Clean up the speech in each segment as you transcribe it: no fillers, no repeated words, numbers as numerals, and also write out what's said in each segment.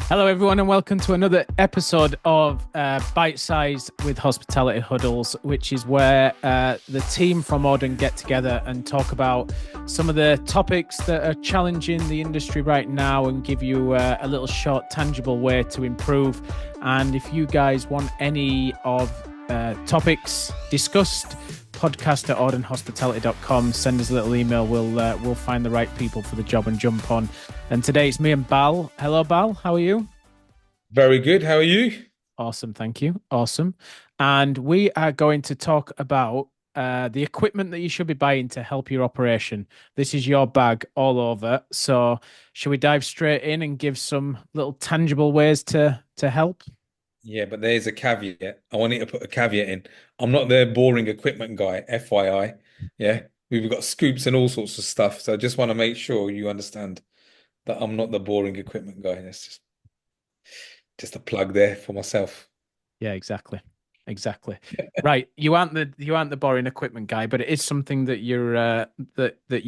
Hello, everyone, and welcome to another episode of Bite Size with Hospitality Huddles, which is where the team from Auden get together and talk about some of the topics that are challenging the industry right now and give you a little short, tangible way to improve. And if you guys want any of topics discussed, podcast at audenhospitality.com. Send us a little email. We'll find the right people for the job and jump on. And today it's me and Bal. Hello, Bal. How are you? Very good. How are you? Awesome. Thank you. Awesome. And we are going to talk about the equipment that you should be buying to help your operation. This is your bag all over. So, should we dive straight in and give some little tangible ways to help? Yeah, but there's a caveat. I want you to put a caveat in. I'm not the boring equipment guy, FYI. Yeah, we've got scoops and all sorts of stuff. So I just want to make sure you understand that I'm not the boring equipment guy. That's just a plug there for myself. Yeah, exactly. Exactly. Right. You aren't the boring equipment guy, but it is something that you're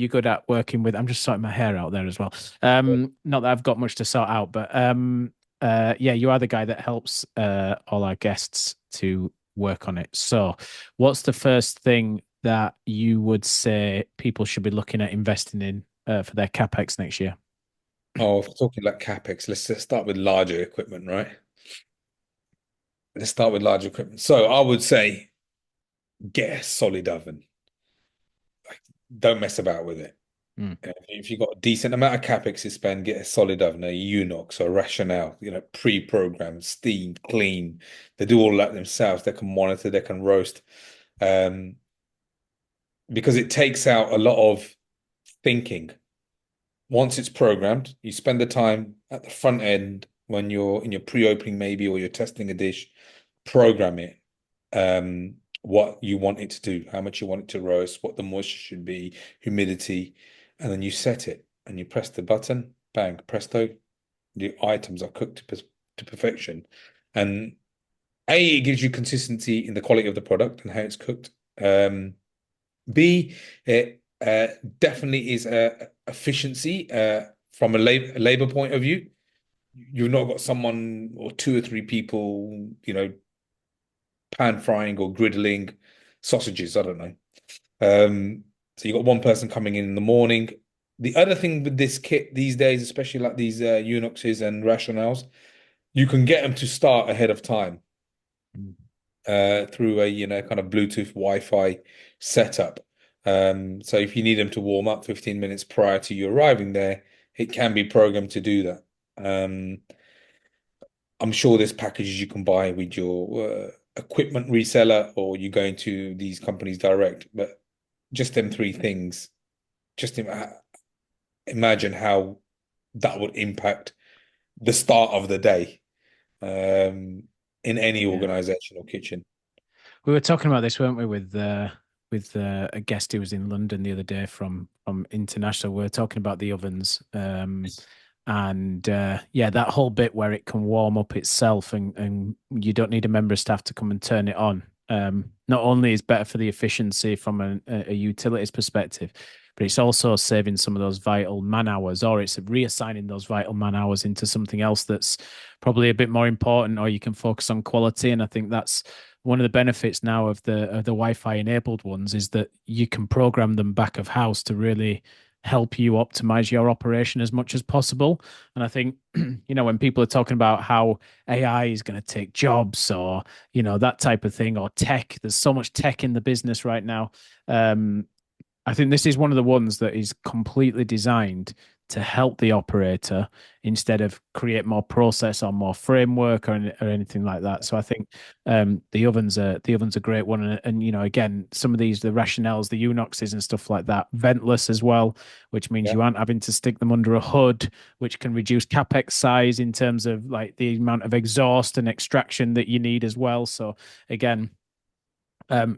good at working with. I'm just sorting my hair out there as well. Not that I've got much to sort out, but yeah, you are the guy that helps all our guests to work on it. So, what's the first thing that you would say people should be looking at investing in for their capex next year? Oh, if we're talking like CapEx, let's just start with larger equipment, right? Let's start with larger equipment. So I would say get a solid oven. Like, don't mess about with it. Mm. If you've got a decent amount of capex to spend, get a solid oven, a Unox or a Rationale, pre-programmed, steamed, clean. They do all that themselves. They can monitor, they can roast. Um, because it takes out a lot of thinking. Once it's programmed, you spend the time at the front end when you're in your pre-opening maybe or you're testing a dish, program it. What you want it to do, how much you want it to roast, what the moisture should be, humidity, and then you set it and you press the button, bang, presto, the items are cooked to perfection. And A, it gives you consistency in the quality of the product and how it's cooked. B, it definitely is efficiency from a labor point of view. You've not got someone or two or three people, pan frying or griddling sausages. I don't know. So you got one person coming in the morning. The other thing with this kit these days, especially like these Unoxes and Rationales, you can get them to start ahead of time through a kind of Bluetooth Wi-Fi setup. So if you need them to warm up 15 minutes prior to you arriving there, it can be programmed to do that. I'm sure there's packages you can buy with your equipment reseller or you going to these companies direct, but just them three things, just imagine how that would impact the start of the day in any Yeah. organization or kitchen. We were talking about this, weren't we, with a guest who was in London the other day from international. We were talking about the ovens, and yeah, that whole bit where it can warm up itself, and you don't need a member of staff to come and turn it on. Not only is better for the efficiency from a utilities perspective, but it's also saving some of those vital man hours, or it's reassigning those vital man hours into something else that's probably a bit more important, or you can focus on quality. And I think that's one of the benefits now of the Wi-Fi enabled ones is that you can program them back of house to really help you optimize your operation as much as possible. And I think, when people are talking about how AI is going to take jobs or, that type of thing or tech, there's so much tech in the business right now. I think this is one of the ones that is completely designed to help the operator instead of create more process or more framework or anything like that. So I think the oven's a great one, and again, some of these the rationales, the Unoxes and stuff like that, ventless as well, which means Yeah. you aren't having to stick them under a hood, which can reduce capex size in terms of like the amount of exhaust and extraction that you need as well. So again,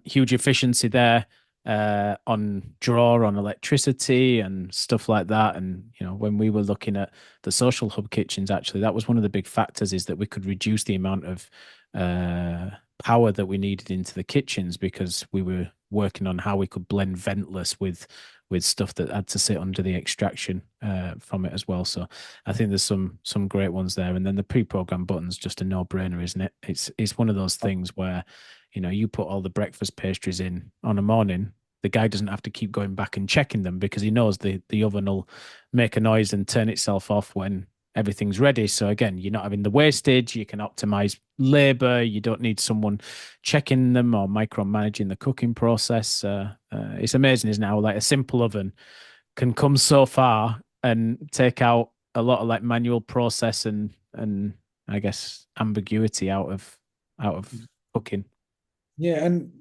huge efficiency there on draw on electricity and stuff like that. And when we were looking at the social hub kitchens, actually, that was one of the big factors is that we could reduce the amount of power that we needed into the kitchens because we were working on how we could blend ventless with stuff that had to sit under the extraction from it as well. So I think there's some great ones there. And then the pre-programmed buttons just a no-brainer, isn't it? It's one of those things where, you put all the breakfast pastries in on a morning. The guy doesn't have to keep going back and checking them because he knows the oven will make a noise and turn itself off when everything's ready. So again, you're not having the wastage. You can optimize labor. You don't need someone checking them or micromanaging the cooking process. It's amazing, isn't it? How like a simple oven can come so far and take out a lot of like manual process and I guess ambiguity out of cooking. Yeah, and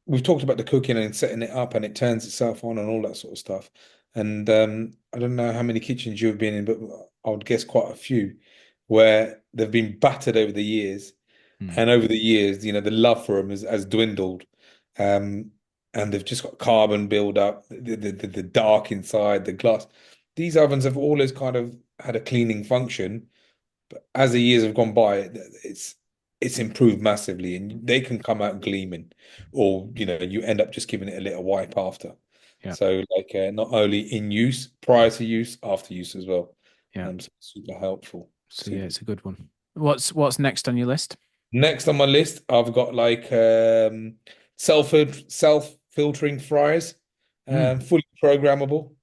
we've talked about the cooking and setting it up and it turns itself on and all that sort of stuff. And I don't know how many kitchens you've been in, but I would guess quite a few where they've been battered over the years. Mm. And over the years, the love for them has dwindled. Um, and they've just got carbon build up, the dark inside, the glass. These ovens have always kind of had a cleaning function, but as the years have gone by, it's improved massively, and they can come out gleaming, or you end up just giving it a little wipe after. Yeah, So like not only in use, prior to use, after use as well. yeah. So super helpful. So yeah, Super. it's a good one. What's next on your list? Next on my list, I've got like self-filtering fries, Mm. fully programmable.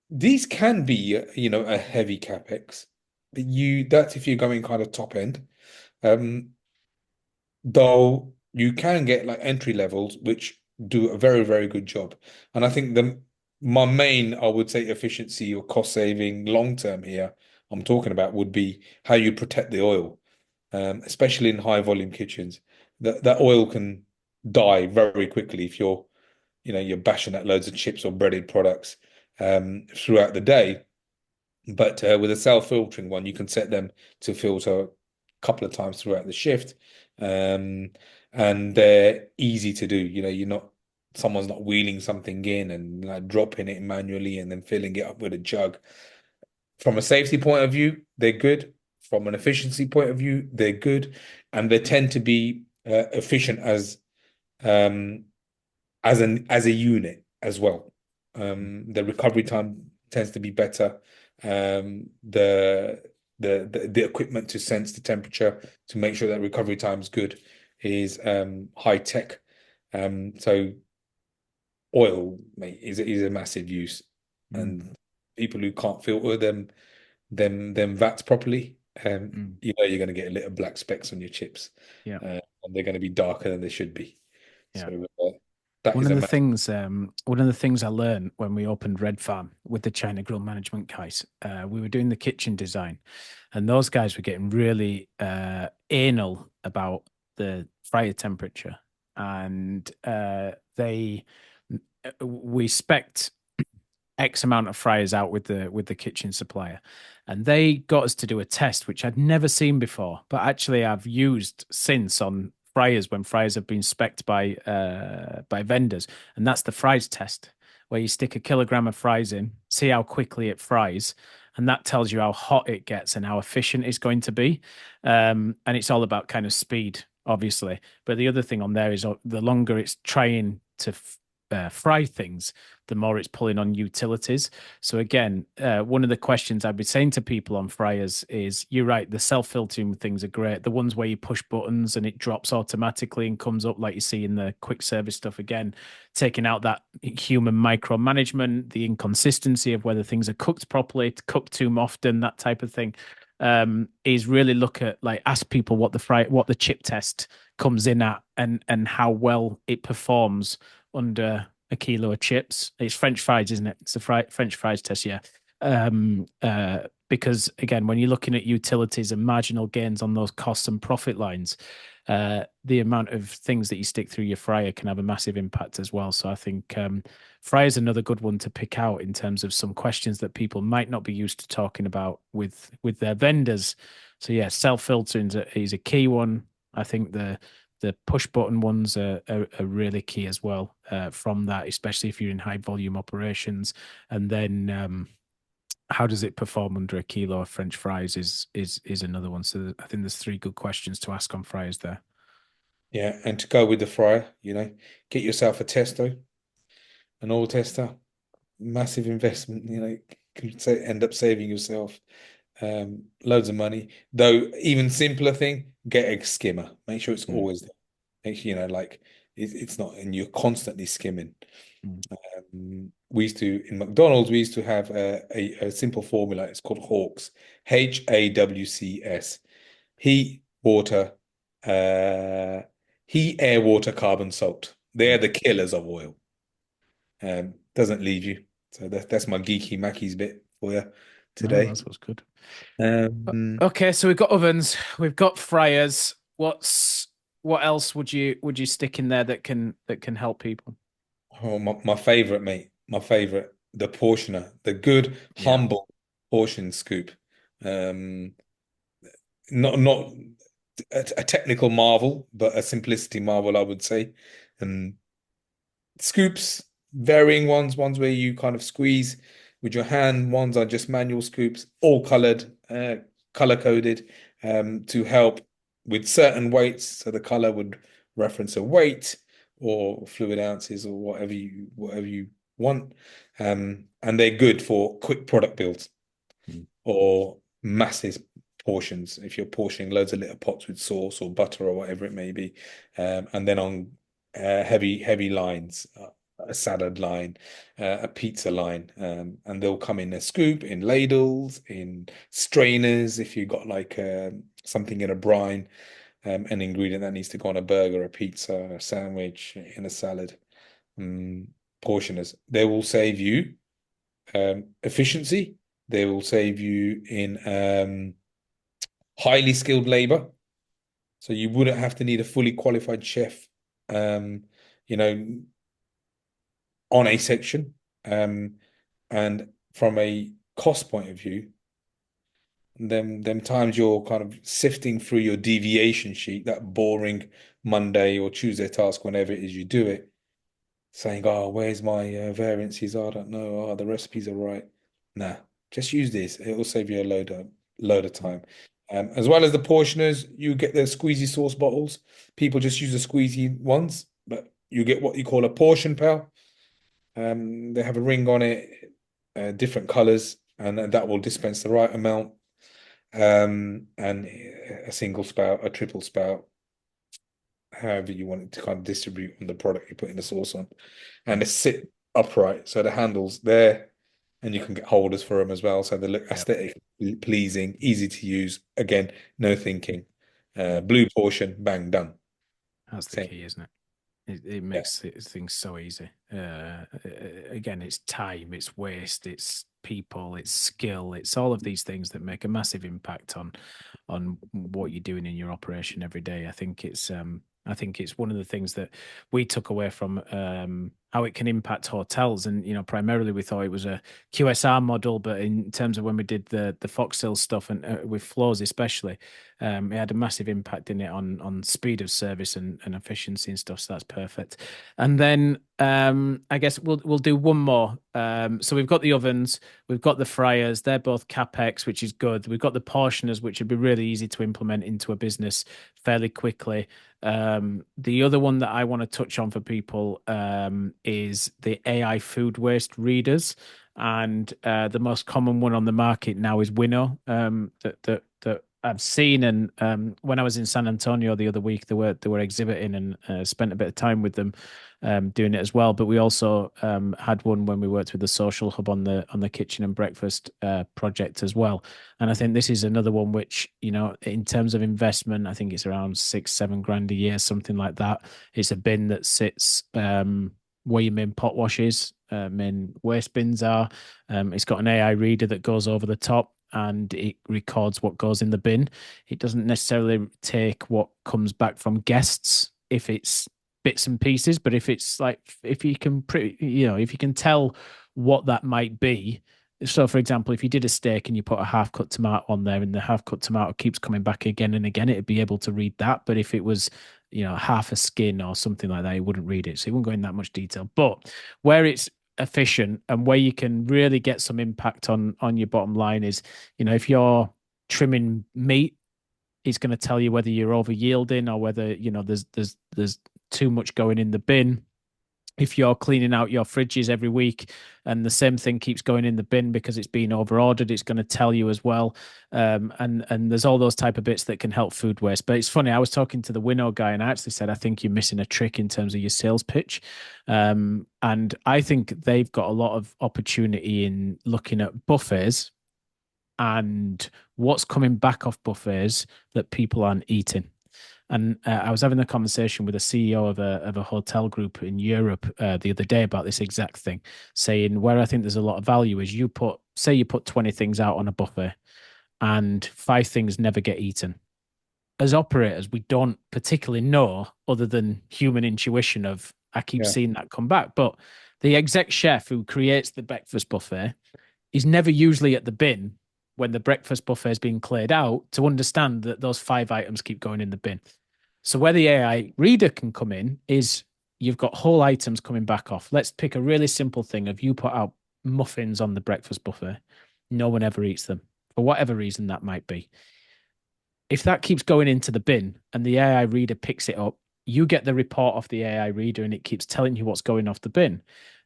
These can be, a heavy capex, but that's if you're going kind of top end. Um, though you can get like entry levels which do a very, very good job. And I think my main, I would say, efficiency or cost saving long term here I'm talking about would be how you protect the oil, especially in high volume kitchens. That oil can die very quickly if you're bashing out loads of chips or breaded products throughout the day. But with a self-filtering one, you can set them to filter a couple of times throughout the shift. Um, and they're easy to do. Someone's not wheeling something in and like dropping it manually and then filling it up with a jug. From a safety point of view, they're good. From an efficiency point of view, they're good. And they tend to be efficient um, as a unit as well. The recovery time tends to be better. The equipment to sense the temperature to make sure that recovery time is good is high tech. So oil, mate, is a massive use, Mm. and people who can't filter them vats properly, Mm. you're going to get a little black specks on your chips, Yeah, and they're going to be darker than they should be. yeah. So that One is of a the massive. things, one of the things I learned when we opened Red Farm with the China Grill Management guys, we were doing the kitchen design, and those guys were getting really anal about the fryer temperature, and we spec'd X amount of fryers out with the kitchen supplier, and they got us to do a test which I'd never seen before, but actually I've used since on fryers when fryers have been specced by vendors, and that's the fries test, where you stick a kilogram of fries in, see how quickly it fries, and that tells you how hot it gets and how efficient it's going to be. And it's all about kind of speed, obviously. But the other thing on there is the longer it's trying to fry things, the more it's pulling on utilities. So again, one of the questions I'd be saying to people on fryers is, you're right, the self-filtering things are great. The ones where you push buttons and it drops automatically and comes up like you see in the quick service stuff, again, taking out that human micromanagement, the inconsistency of whether things are cooked properly, cooked too often, that type of thing. Is really look at, like, ask people what the chip test comes in at and how well it performs under a kilo of chips. It's French fries, isn't it? It's a French fries test, yeah. Because again, when you're looking at utilities and marginal gains on those costs and profit lines, the amount of things that you stick through your fryer can have a massive impact as well. So I think fryer is another good one to pick out in terms of some questions that people might not be used to talking about with their vendors. So yeah, self-filtering is a key one. I think the push button ones are really key as well from that, especially if you're in high volume operations. And then how does it perform under a kilo of French fries is another one. So I think there's three good questions to ask on fryers there. Yeah, and to go with the fryer, get yourself a Testo. an oil tester, massive investment, can say, end up saving yourself loads of money. Though even simpler thing, get a skimmer. Make sure it's Mm, always there. Make sure, like it's not, and you're constantly skimming. mm. We used to in McDonald's, we used to have a simple formula. It's called Hawks, HAWCS. Heat, water, uh, heat, air, water, carbon, salt. They're Mm. the killers of oil. Doesn't leave you. So that's my geeky Mackey's bit for you No, today. that's what's good. Um, Okay, so we've got ovens, we've got fryers. What else would you stick in there that can help people? oh, my favorite, mate. My favorite, the portioner, the good, Yeah. humble portion scoop. Um, not a technical marvel, but a simplicity marvel, I would say. And scoops, varying ones where you kind of squeeze with your hand, ones are just manual scoops, all colored, color coded, to help with certain weights. So the color would reference a weight or fluid ounces or whatever you want. And they're good for quick product builds Mm. or massive portions if you're portioning loads of little pots with sauce or butter or whatever it may be. And then on heavy lines, a salad line, a pizza line, and they'll come in a scoop, in ladles, in strainers. If you've got like something in a brine, an ingredient that needs to go on a burger, a pizza, a sandwich, in a salad, um, portioners, they will save you efficiency. They will save you in highly skilled labor. So you wouldn't have to need a fully qualified chef, um, you know, on a section. Um, and from a cost point of view, them times you're kind of sifting through your deviation sheet, that boring Monday or Tuesday task, whenever it is you do it, saying, "Oh, where's my variances? I don't know. Oh, the recipes are right." Nah, just use this. It will save you a load of time. As well as the portioners, you get the squeezy sauce bottles. People just use the squeezy ones, but you get what you call a portion pail. They have a ring on it, different colors, and that will dispense the right amount. And a single spout, a triple spout, however you want it to kind of distribute on the product you're putting the sauce on. And they Mm. sit upright, so the handle's there, and you can get holders for them as well. So they look Yeah. aesthetically pleasing, easy to use. Again, no thinking. Mm. Blue portion, bang, done. That's the Same. key, isn't it? It Yeah. makes things so easy. Again, it's time, it's waste, it's people, it's skill, it's all of these things that make a massive impact on what you're doing in your operation every day. I think it's one of the things that we took away from how it can impact hotels. And primarily we thought it was a QSR model, but in terms of when we did the Foxhill stuff and with floors especially, it had a massive impact in it on speed of service and efficiency and stuff. So that's perfect. And then I guess we'll do one more. So we've got the ovens, we've got the fryers. They're both capex, which is good. We've got the portioners, which would be really easy to implement into a business fairly quickly. The other one that I want to touch on for people is the AI food waste readers. And the most common one on the market now is Winnow, that I've seen. And when I was in San Antonio the other week, they were exhibiting and spent a bit of time with them doing it as well. But we also had one when we worked with the social hub on the kitchen and breakfast project as well. And I think this is another one which, in terms of investment, I think it's around 6-7 grand a year, something like that. It's a bin that sits where your main pot washes, main waste bins are. It's got an AI reader that goes over the top and it records what goes in the bin. It doesn't necessarily take what comes back from guests if it's bits and pieces, but if it's like if you can if you can tell what that might be. So, for example, if you did a steak and you put a half cut tomato on there and the half cut tomato keeps coming back again and again, it'd be able to read that. But if it was, half a skin or something like that, it wouldn't read it. So it wouldn't go in that much detail. But where it's efficient and where you can really get some impact on your bottom line is, if you're trimming meat, it's going to tell you whether you're over yielding or whether, there's too much going in the bin. if you're cleaning out your fridges every week and the same thing keeps going in the bin because it's been over ordered, it's going to tell you as well. And there's all those type of bits that can help food waste. But it's funny, I was talking to the Winnow guy and I actually said, I think you're missing a trick in terms of your sales pitch. And I think they've got a lot of opportunity in looking at buffets and what's coming back off buffets that people aren't eating. And I was having a conversation with a CEO of a hotel group in Europe the other day about this exact thing, saying where I think there's a lot of value is you put 20 things out on a buffet and 5 things never get eaten. As operators, we don't particularly know other than human intuition of I keep Yeah. seeing that come back. But the exec chef who creates the breakfast buffet is never usually at the bin when the breakfast buffet is being cleared out to understand that those 5 items keep going in the bin. So where the AI reader can come in is you've got whole items coming back off. Let's pick a really simple thing of you put out muffins on the breakfast buffet. No one ever eats them for whatever reason that might be. If that keeps going into the bin and the AI reader picks it up, you get the report off the AI reader and it keeps telling you what's going off the bin.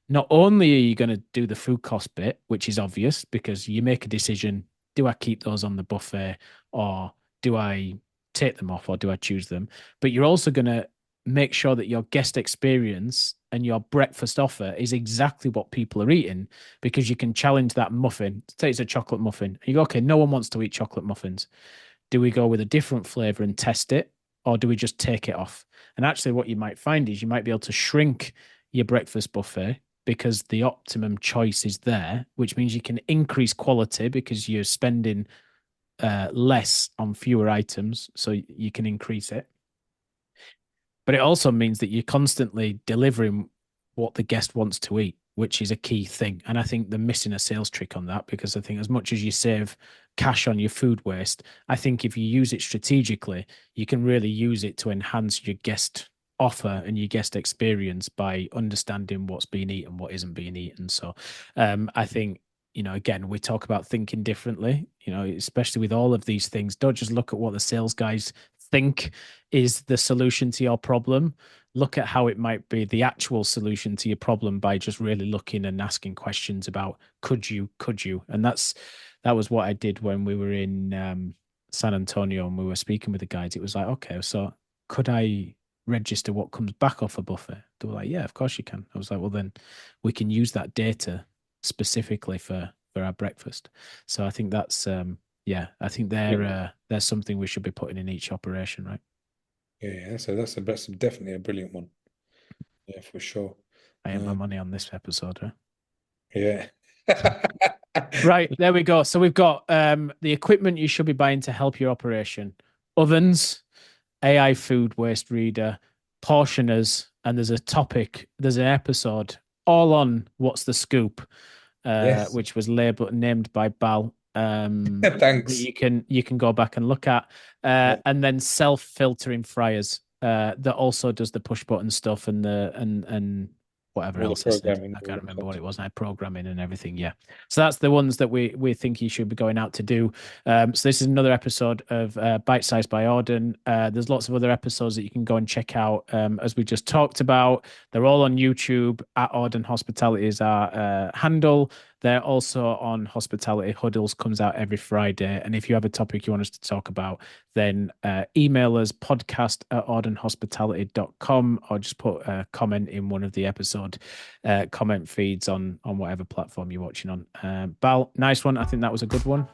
Not only are you going to do the food cost bit, which is obvious because you make a decision, do I keep those on the buffet or do I take them off or do I choose them? But you're also going to make sure that your guest experience and your breakfast offer is exactly what people are eating because you can challenge that muffin. Say it's a chocolate muffin. You go, okay, no one wants to eat chocolate muffins. Do we go with a different flavor and test it, or do we just take it off? And actually, what you might find is you might be able to shrink your breakfast buffet because the optimum choice is there, which means you can increase quality because you're spending less on fewer items, so you can increase it. But it also means that you're constantly delivering what the guest wants to eat, which is a key thing. And I think they're missing a sales trick on that because I think as much as you save cash on your food waste, I think if you use it strategically, you can really use it to enhance your guest offer and your guest experience by understanding what's being eaten, what isn't being eaten. So I think, again, we talk about thinking differently, especially with all of these things. Don't just look at what the sales guys think is the solution to your problem. Look at how it might be the actual solution to your problem by just really looking and asking questions about could you? And that was what I did when we were in San Antonio and we were speaking with the guides. It was like, okay, so could I register what comes back off a buffet? They were like, yeah, of course you can. I was like, well, then we can use that data specifically for our breakfast. So I think that's yeah, I think there's something we should be putting in each operation, right? Yeah, so that's definitely a brilliant one. Yeah, for sure. I have my Uh, money on this episode, huh? yeah. Right, there we go. So we've got the equipment you should be buying to help your operation: ovens, AI food waste reader, portioners, and there's an episode all on what's the scoop, Yes. which was labeled named by Bal. That Thanks. you can go back and look at, Yeah. and then self-filtering fryers that also does the push button stuff and the and whatever All the else I said. programming, I all can't the remember what it content. was. I had programming and everything. Yeah. So that's the ones that we think you should be going out to do. So this is another episode of Bite Size by Auden. There's lots of other episodes that you can go and check out as we just talked about. They're all on YouTube. At Auden Hospitality is our handle. They're also on Hospitality Huddles, comes out every Friday. And if you have a topic you want us to talk about, then email us podcast@audenhospitality.com or just put a comment in one of the episode comment feeds on whatever platform you're watching on. Bal, nice one. I think that was a good one.